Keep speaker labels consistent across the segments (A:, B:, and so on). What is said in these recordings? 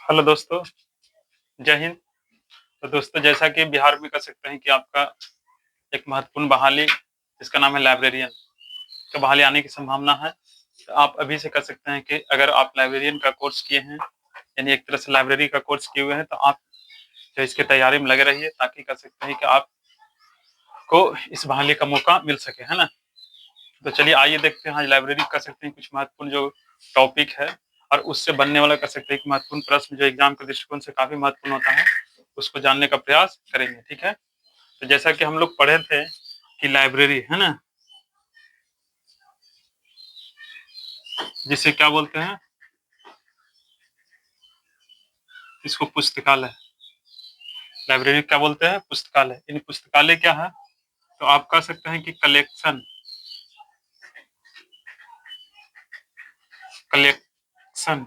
A: Hello दोस्तों, जय हिंद। तो दोस्तों, जैसा कि बिहार में कर सकते हैं कि आपका एक महत्वपूर्ण बहाली जिसका नाम है लाइब्रेरियन का बहाली आने की संभावना है। तो आप अभी से कर सकते हैं कि अगर आप लाइब्रेरियन का कोर्स किए हैं, यानी एक तरह से लाइब्रेरी का कोर्स किए हुए हैं, तो आप जो इसके तैयारी में लगे रहिए, ताकि कर सकते हैं कि आपको इस बहाली का मौका मिल सके, है ना। तो चलिए आइए देखते हैं आज लाइब्रेरी कर सकते हैं कुछ महत्वपूर्ण जो टॉपिक है, और उससे बनने वाला कर सकते हैं कि महत्वपूर्ण प्रश्न जो एग्जाम के दृष्टिकोण से काफी महत्वपूर्ण होता है, उसको जानने का प्रयास करेंगे। ठीक है। तो जैसा कि हम लोग पढ़े थे कि लाइब्रेरी है ना, जिसे क्या बोलते हैं, इसको पुस्तकालय। लाइब्रेरी क्या बोलते हैं? पुस्तकालय। इन पुस्तकालय क्या है? तो आप कह सकते हैं कि कलेक्शन कलेक्शन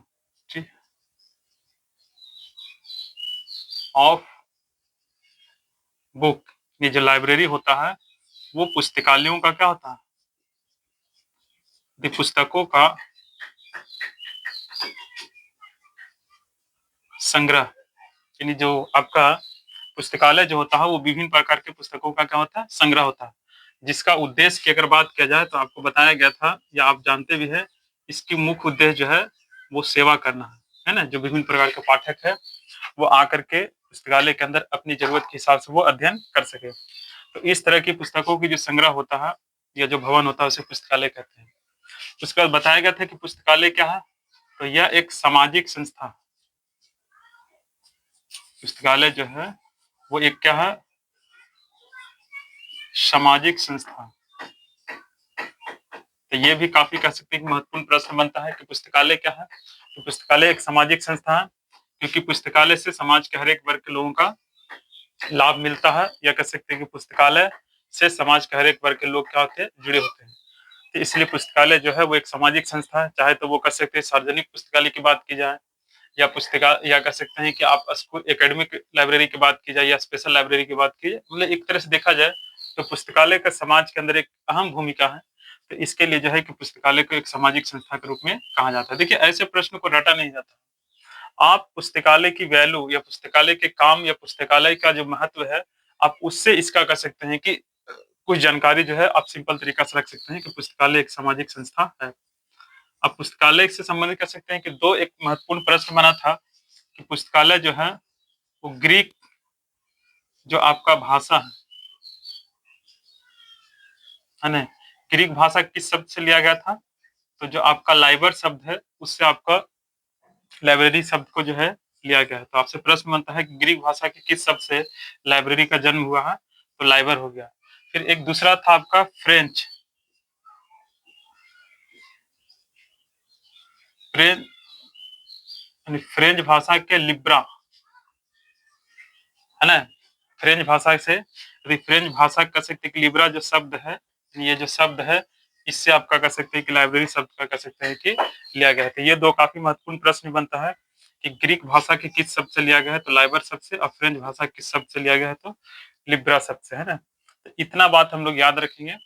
A: ठीक ऑफ बुक। ये जो लाइब्रेरी होता है वो पुस्तकालयों का क्या होता है? ये पुस्तकों का संग्रह। यानी जो आपका पुस्तकालय जो होता है वो विभिन्न प्रकार के पुस्तकों का क्या होता है? संग्रह होता है, जिसका उद्देश्य की अगर बात किया जाए तो आपको बताया गया था, या आप जानते भी है, इसकी मुख्य उद्देश्य जो है वो सेवा करना है ना। जो विभिन्न प्रकार के पाठक है वो आकर के पुस्तकालय के अंदर अपनी जरूरत के हिसाब से वो अध्ययन कर सके। तो इस तरह की पुस्तकों की जो संग्रह होता है या जो भवन होता है उसे पुस्तकालय कहते हैं। उसके बाद बताया गया था कि पुस्तकालय क्या है, तो यह एक सामाजिक संस्था। पुस्तकालय जो है वो एक क्या है? सामाजिक संस्था। तो ये भी काफी कह सकते हैं कि महत्वपूर्ण प्रश्न बनता है कि पुस्तकालय क्या है। तो पुस्तकालय एक सामाजिक संस्था है, क्योंकि पुस्तकालय से समाज के हर एक वर्ग के लोगों का लाभ मिलता है, या कह सकते हैं कि पुस्तकालय से समाज के हर एक वर्ग के लोग क्या होते हैं? जुड़े होते हैं। तो इसलिए पुस्तकालय जो है वो एक सामाजिक संस्था है। चाहे तो वो कह सकते हैं सार्वजनिक पुस्तकालय की बात की जाए, या पुस्तका या कह सकते हैं कि आप स्कूल एकेडमिक लाइब्रेरी की बात की जाए, या स्पेशल लाइब्रेरी की बात की जाए। मतलब एक तरह से देखा जाए तो पुस्तकालय का समाज के अंदर एक अहम भूमिका है। तो इसके लिए जो है कि पुस्तकालय को एक सामाजिक संस्था के रूप में कहा जाता है। देखिए, ऐसे प्रश्न को रटा नहीं जाता। आप पुस्तकालय की वैल्यू या पुस्तकालय के काम या पुस्तकालय का जो महत्व है, आप उससे इसका कर सकते हैं कि कुछ जानकारी जो है आप सिंपल तरीका से रख सकते हैं कि पुस्तकालय एक सामाजिक संस्था है। अब पुस्तकालय से संबंधित कर सकते हैं कि दो एक महत्वपूर्ण प्रश्न बना था कि पुस्तकालय जो है वो ग्रीक जो आपका भाषा है ना, ग्रीक भाषा किस शब्द से लिया गया था? तो जो आपका लाइबर शब्द है उससे आपका लाइब्रेरी शब्द को जो है लिया गया है। तो आपसे प्रश्न बनता है कि ग्रीक भाषा के किस शब्द से लाइब्रेरी का जन्म हुआ है? तो लाइबर हो गया। फिर एक दूसरा था आपका फ्रेंच। फ्रेंच यानी फ्रेंच भाषा के लिब्रा, है ना। फ्रेंच भाषा से यदि फ्रेंच भाषा कह सकते हैं कि लिब्रा जो शब्द है, ये जो शब्द है इससे आपका कह सकते हैं कि लाइब्रेरी शब्द का कह सकते हैं कि लिया गया है। तो ये दो काफी महत्वपूर्ण प्रश्न बनता है कि ग्रीक भाषा के किस शब्द से लिया गया है? तो लाइबर शब्द से। और फ्रेंच भाषा किस शब्द से लिया गया है? तो लिब्रा शब्द से, है ना। तो इतना बात हम लोग याद रखेंगे।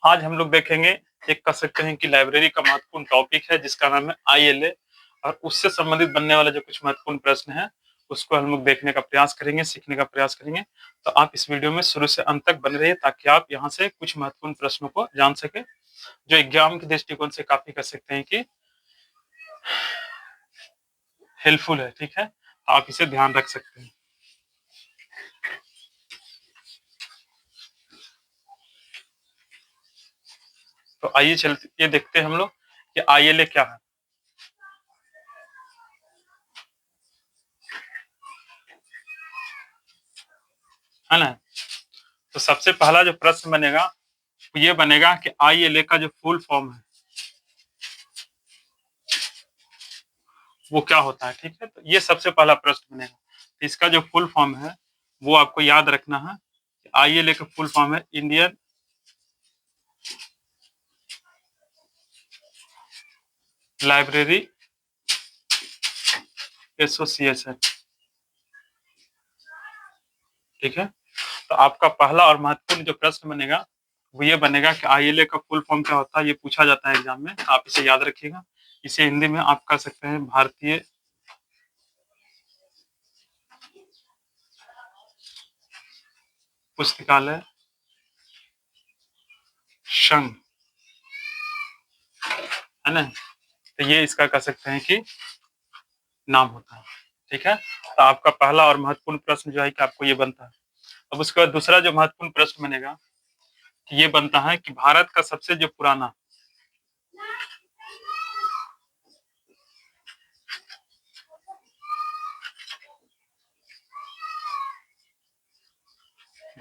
A: आज हम लोग देखेंगे, एक कह सकते हैं कि लाइब्रेरी का महत्वपूर्ण टॉपिक है जिसका नाम है आईएलए, और उससे संबंधित बनने वाले जो कुछ महत्वपूर्ण प्रश्न है उसको हम लोग देखने का प्रयास करेंगे, सीखने का प्रयास करेंगे। तो आप इस वीडियो में शुरू से अंत तक बने रहिए, ताकि आप यहाँ से कुछ महत्वपूर्ण प्रश्नों को जान सके, जो एग्जाम के दृष्टिकोण से काफी कह सकते हैं कि हेल्पफुल है। ठीक है, आप इसे ध्यान रख सकते हैं। तो आइए चलते ये देखते हैं हम लोग कि आईएलए क्या है ना। तो सबसे पहला जो प्रश्न बनेगा ये बनेगा कि आईएलए का जो फुल फॉर्म है वो क्या होता है। ठीक है, तो ये सबसे पहला प्रश्न बनेगा। तो इसका जो फुल फॉर्म है वो आपको याद रखना है। आईएलए का फुल फॉर्म है इंडियन लाइब्रेरी एसोसिएशन। ठीक है, तो आपका पहला और महत्वपूर्ण जो प्रश्न बनेगा वो ये बनेगा कि आईएलए का फुल फॉर्म क्या होता है, ये पूछा जाता है एग्जाम में, आप इसे याद रखिएगा। इसे हिंदी में आप कह सकते हैं भारतीय पुस्तकालय संघ, है ना। तो ये इसका कह सकते हैं कि नाम होता है। ठीक है, तो आपका पहला और महत्वपूर्ण प्रश्न जो है कि आपको ये बनता है। अब उसके बाद दूसरा जो महत्वपूर्ण प्रश्न बनेगा कि ये बनता है कि भारत का सबसे जो पुराना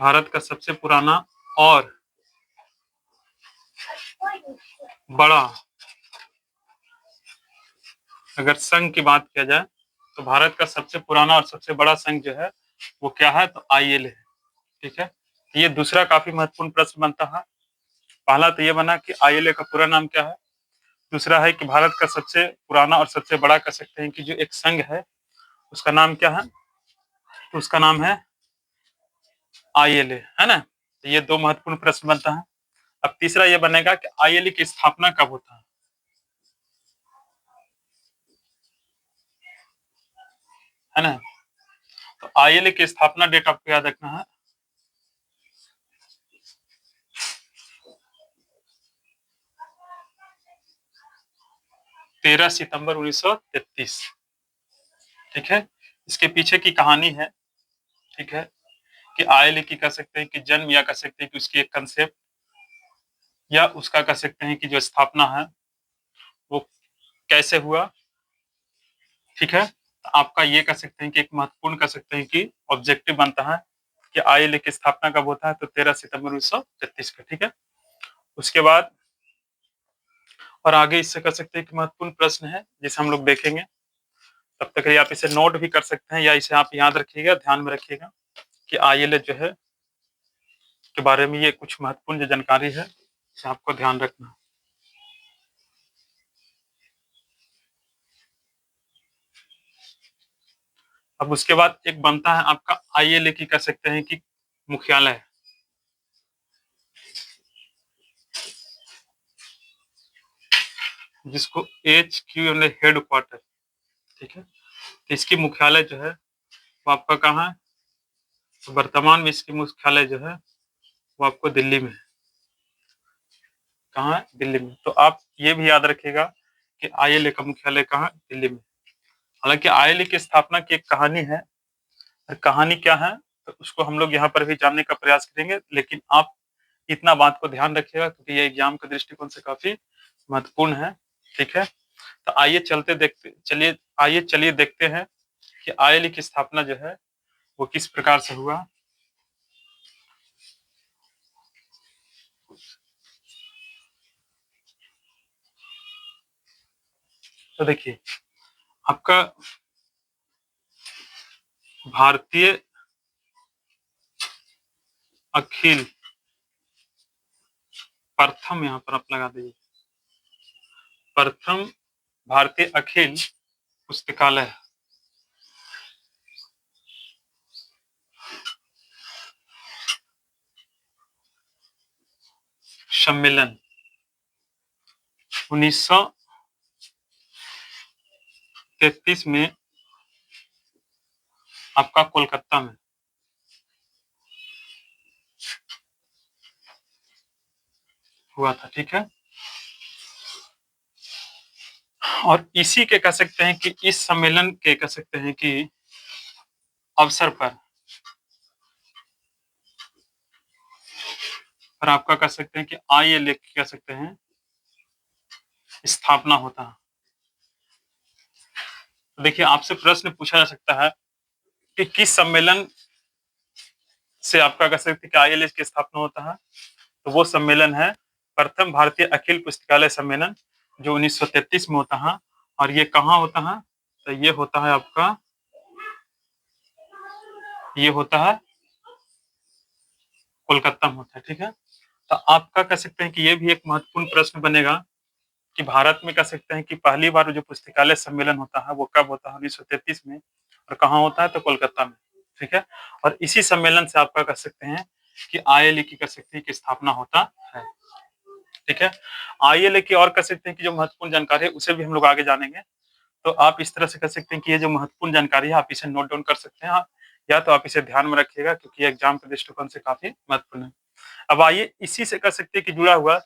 A: भारत का सबसे पुराना और बड़ा अगर संघ की बात किया जाए तो भारत का सबसे पुराना और सबसे बड़ा संघ जो है वो क्या है, तो आईएलए है। ठीक है, ये दूसरा काफी महत्वपूर्ण प्रश्न बनता है। पहला तो ये बना कि आईएलए का पूरा नाम क्या है, दूसरा है कि भारत का सबसे पुराना और सबसे बड़ा कह सकते हैं कि जो एक संघ है उसका नाम क्या है, तो उसका नाम है आईएलए, है ना। तो ये दो महत्वपूर्ण प्रश्न बनता है। अब तीसरा ये बनेगा कि आईएलए की स्थापना कब होता है ना। तो आईएलए की स्थापना डेट आपको याद रखना है 13 सितंबर 1933। ठीक है, इसके पीछे की कहानी है, ठीक है, कि आईएलए की कह सकते हैं कि जन्म, या कह सकते हैं कि उसकी एक कंसेप्ट, या उसका कह सकते हैं कि जो स्थापना है वो कैसे हुआ। ठीक है, तो आपका ये कह सकते हैं कि एक महत्वपूर्ण कह सकते हैं कि ऑब्जेक्टिव बनता है कि आईएलए की स्थापना कब होता है, तो 13 सितंबर 1933 का। ठीक है, उसके बाद और आगे इससे कह सकते हैं कि महत्वपूर्ण प्रश्न है जिसे हम लोग देखेंगे। तब तक आप इसे नोट भी कर सकते हैं या इसे आप याद रखिएगा, ध्यान में रखिएगा कि आईएलए जो है के बारे में ये कुछ महत्वपूर्ण जो जानकारी है इसे आपको ध्यान रखना। अब उसके बाद एक बनता है आपका आईएलए की कह सकते हैं कि मुख्यालय, जिसको HQ हेड क्वार्टर। ठीक है, तो इसकी मुख्यालय जो है वो आपका कहाँ है, तो वर्तमान में इसकी मुख्यालय जो है वो आपको दिल्ली में है। कहाँ है, दिल्ली में। तो आप ये भी याद रखिएगा कि आईएलए का मुख्यालय कहाँ है, दिल्ली में। हालांकि आईएलए की स्थापना की एक कहानी है, कहानी क्या है तो उसको हम लोग यहाँ पर भी जानने का प्रयास करेंगे, लेकिन आप इतना बात को ध्यान रखिएगा क्योंकि ये एग्जाम के दृष्टिकोण से काफी महत्वपूर्ण है। ठीक है, तो आइए चलिए देखते हैं कि आईएलए की स्थापना जो है वो किस प्रकार से हुआ। तो देखिए, आपका भारतीय अखिल, प्रथम यहाँ पर आप लगा दीजिए, प्रथम भारतीय अखिल पुस्तकालय सम्मेलन 1933 में आपका कोलकाता में हुआ था। ठीक है, और इसी के कह सकते हैं कि इस सम्मेलन के कह सकते हैं कि अवसर पर आपका कह सकते हैं कि आईएलए की कह सकते हैं स्थापना होता है। तो देखिए, आपसे प्रश्न पूछा जा सकता है कि किस सम्मेलन से आपका कह सकते हैं कि आईएलए की स्थापना होता है, तो वो सम्मेलन है प्रथम भारतीय अखिल पुस्तकालय सम्मेलन, जो 1933 में होता है। और ये कहाँ होता है, तो ये होता है आपका, ये होता है कोलकाता में होता है। ठीक है, तो आपका कह सकते हैं कि ये भी एक महत्वपूर्ण प्रश्न बनेगा कि भारत में कह सकते हैं कि पहली बार जो पुस्तकालय सम्मेलन होता है वो कब होता है, 1933 में, और कहाँ होता है, तो कोलकाता में। ठीक है, और इसी सम्मेलन से आपका कह सकते हैं कि ILA की कह सकते हैं कि स्थापना होता है। ठीक है, ILA की और कह सकते हैं कि जो महत्वपूर्ण जानकारी है उसे भी हम लोग आगे जानेंगे। तो आप इस तरह से कह सकते हैं कि ये जो महत्वपूर्ण जानकारी है आप इसे नोट डाउन कर सकते हैं, या तो आप इसे ध्यान में रखिएगा क्योंकि एग्जाम के दृष्टिकोण से काफी महत्वपूर्ण है। अब आइए इसी से कह सकते हैं कि जुड़ा हुआ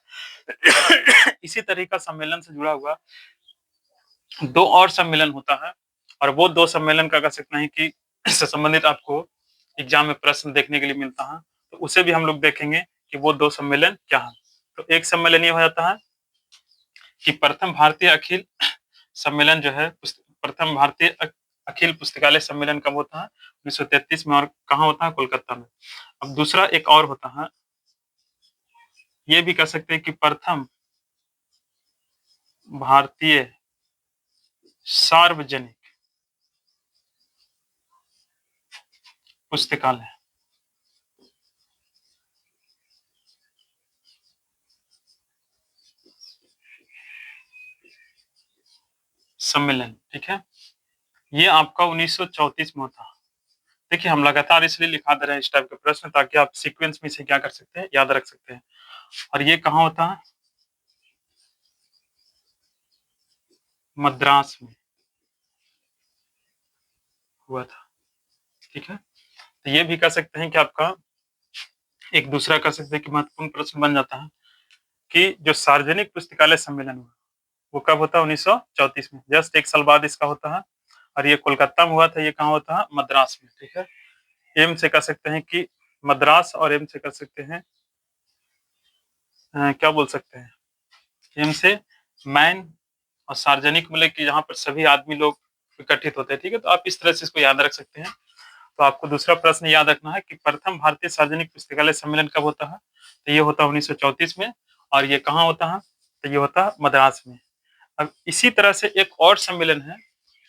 A: इसी तरह का सम्मेलन से जुड़ा हुआ दो और सम्मेलन होता है, और वो दो सम्मेलन का कह सकते हैं कि इससे संबंधित आपको एग्जाम में प्रश्न देखने के लिए मिलता है, तो उसे भी हम लोग देखेंगे कि वो दो सम्मेलन क्या है। तो एक सम्मेलन ये हो जाता है कि प्रथम भारतीय अखिल सम्मेलन जो है, प्रथम भारतीय अखिल पुस्तकालय सम्मेलन कब होता है? 1933 में, और कहाँ होता है? कोलकाता में। अब दूसरा एक और होता है, ये भी कह सकते हैं कि प्रथम भारतीय सार्वजनिक पुस्तकालय सम्मेलन। ठीक है, ये आपका 1934 में होता है। देखिए हम लगातार इसलिए लिखा दे रहे हैं इस टाइप के प्रश्न ताकि आप सीक्वेंस में से क्या कर सकते हैं, याद रख सकते हैं। और ये कहाँ होता है? मद्रास में हुआ था। ठीक है, तो ये भी कह सकते हैं कि आपका एक दूसरा कह सकते हैं कि महत्वपूर्ण प्रश्न बन जाता है कि जो सार्वजनिक पुस्तकालय सम्मेलन हुआ वो कब होता है? 1934 में, जस्ट एक साल बाद इसका होता है। और ये कोलकाता में हुआ था, ये कहाँ होता है? मद्रास में। ठीक है, एम से कह सकते हैं कि मद्रास, और एम से कह सकते हैं क्या बोल सकते हैं, एम से मैन, और सार्वजनिक मतलब कि जहाँ पर सभी आदमी लोग इकट्ठित होते हैं। ठीक है, तो आप इस तरह से इसको याद रख सकते हैं। तो आपको दूसरा प्रश्न याद रखना है कि प्रथम भारतीय सार्वजनिक पुस्तकालय सम्मेलन कब होता है? तो ये होता है 1934 में, और ये कहाँ होता है? तो ये होता है मद्रास में। अब इसी तरह से एक और सम्मेलन है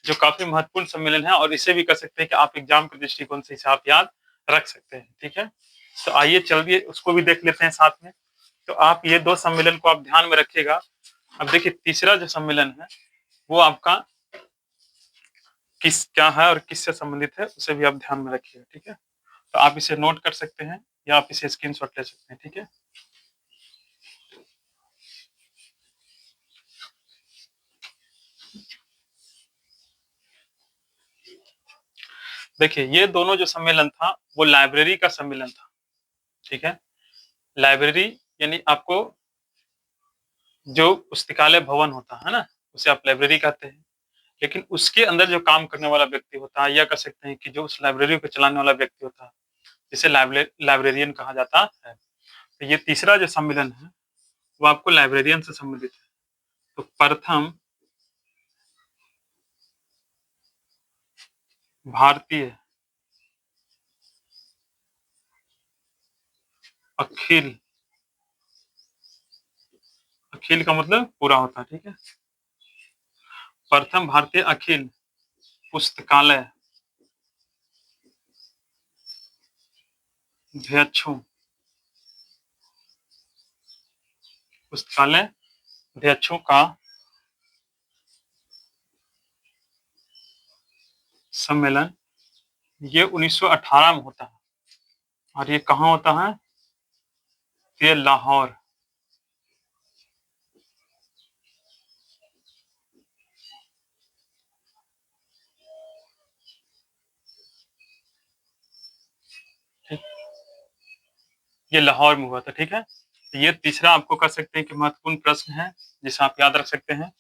A: जो काफी महत्वपूर्ण सम्मेलन है, और इसे भी कह सकते हैं कि आप एग्जाम के दृष्टिकोण से इसे आप याद रख सकते हैं। ठीक है, तो आइए चलिए उसको भी देख लेते हैं साथ में। तो आप ये दो सम्मेलन को आप ध्यान में रखिएगा। अब देखिए तीसरा जो सम्मेलन है वो आपका किस क्या है और किससे संबंधित है उसे भी आप ध्यान में रखिएगा। ठीक है, तो आप इसे नोट कर सकते हैं या आप इसे स्क्रीनशॉट ले सकते हैं। ठीक है, देखिए ये दोनों जो सम्मेलन था वो लाइब्रेरी का सम्मेलन था। ठीक है, लाइब्रेरी यानी आपको जो पुस्तकालय भवन होता है ना, उसे आप लाइब्रेरी कहते हैं। लेकिन उसके अंदर जो काम करने वाला व्यक्ति होता है, या कह सकते हैं कि जो उस लाइब्रेरी को चलाने वाला व्यक्ति होता है, जिसे लाइब्रेरियन कहा जाता है। तो ये तीसरा जो सम्मेलन है वो आपको लाइब्रेरियन से संबंधित है। तो प्रथम भारतीय अखिल, अखिल का मतलब पूरा होता है। ठीक है, प्रथम भारतीय अखिल पुस्तकालय अध्यक्षों, पुस्तकालय अध्यक्षों का सम्मेलन, ये 1918 में होता है। और ये कहाँ होता है? ये लाहौर। ठीक, ये लाहौर में हुआ था। ठीक है, तो ये तीसरा आपको कह सकते हैं कि महत्वपूर्ण प्रश्न है जिसे आप याद रख सकते हैं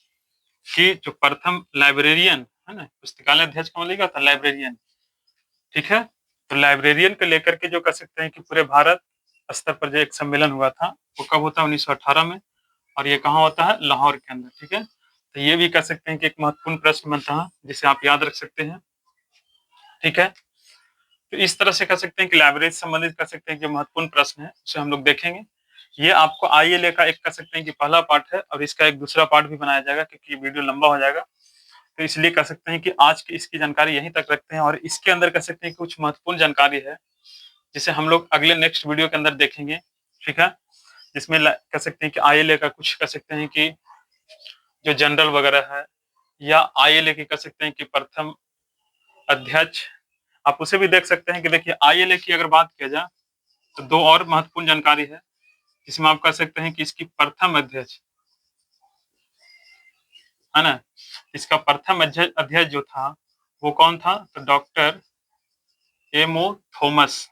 A: कि जो प्रथम लाइब्रेरियन है ना, पुस्तकालय अध्यक्ष का मतलब क्या था? लाइब्रेरियन। ठीक है, तो लाइब्रेरियन को लेकर के जो कह सकते हैं कि पूरे भारत स्तर पर जो एक सम्मेलन हुआ था वो कब होता है? 1918 में, और ये कहाँ होता है? लाहौर के अंदर। ठीक है, तो ये भी कह सकते हैं कि एक महत्वपूर्ण प्रश्न बनता है जिसे आप याद रख सकते हैं। ठीक है, तो इस तरह से कह सकते हैं कि लाइब्रेरी से संबंधित कह सकते हैं कि महत्वपूर्ण प्रश्न है उसे हम लोग देखेंगे। ये आपको ILA का एक कह सकते हैं कि पहला पार्ट है, और इसका एक दूसरा पार्ट भी बनाया जाएगा क्योंकि वीडियो लंबा हो जाएगा। तो इसलिए कह सकते हैं कि आज की इसकी जानकारी यहीं तक रखते हैं, और इसके अंदर कह सकते हैं कि कुछ महत्वपूर्ण जानकारी है जिसे हम लोग अगले नेक्स्ट वीडियो के अंदर देखेंगे। ठीक है, जिसमें कह सकते हैं कि ILA का कुछ कह सकते हैं कि जो जनरल वगैरह है, या ILA की कह सकते हैं कि प्रथम अध्यक्ष, आप उसे भी देख सकते हैं कि देखिए ILA की अगर बात किया जाए तो दो और महत्वपूर्ण जानकारी है जिसमें आप कह सकते हैं कि इसकी प्रथम अध्यक्ष है ना, इसका प्रथम अध्यक्ष जो था वो कौन था, तो डॉक्टर एमओ थॉमस।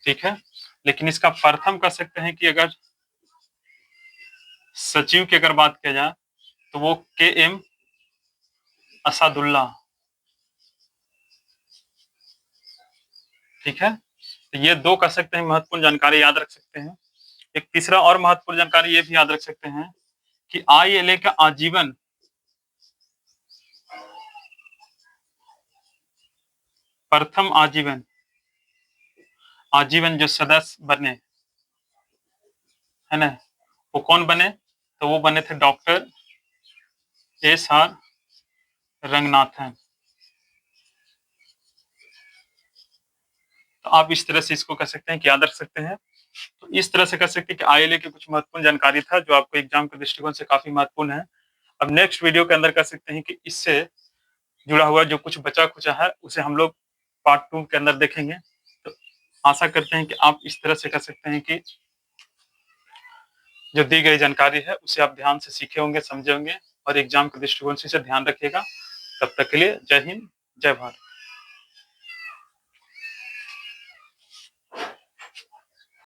A: ठीक है, लेकिन इसका प्रथम कह सकते हैं कि अगर सचिव की अगर बात किया जाए तो वो के एम असादुल्ला। ठीक है, तो ये दो कह सकते हैं महत्वपूर्ण जानकारी याद रख सकते हैं। एक तीसरा और महत्वपूर्ण जानकारी ये भी याद रख सकते हैं कि ILA का आजीवन प्रथम आजीवन आजीवन जो सदस्य बने है ना, वो कौन बने, तो वो बने थे डॉक्टर SR रंगनाथन। तो आप इस तरह से इसको कह सकते हैं कि याद रख सकते हैं। तो इस तरह से कह सकते हैं कि ILA की कुछ महत्वपूर्ण जानकारी था जो आपको एग्जाम के दृष्टिकोण से काफी महत्वपूर्ण है। अब नेक्स्ट वीडियो के अंदर कह सकते हैं कि इससे जुड़ा हुआ जो कुछ बचा खुचा है उसे हम लोग पार्ट 2 के अंदर देखेंगे। तो आशा करते हैं कि आप इस तरह से कह सकते हैं कि जो दी गई जानकारी है उसे आप ध्यान से सीखे होंगे, समझे होंगे और एग्जाम के दृष्टिकोण से इसे ध्यान रखिएगा। तब तक के लिए जय हिंद, जय भारत।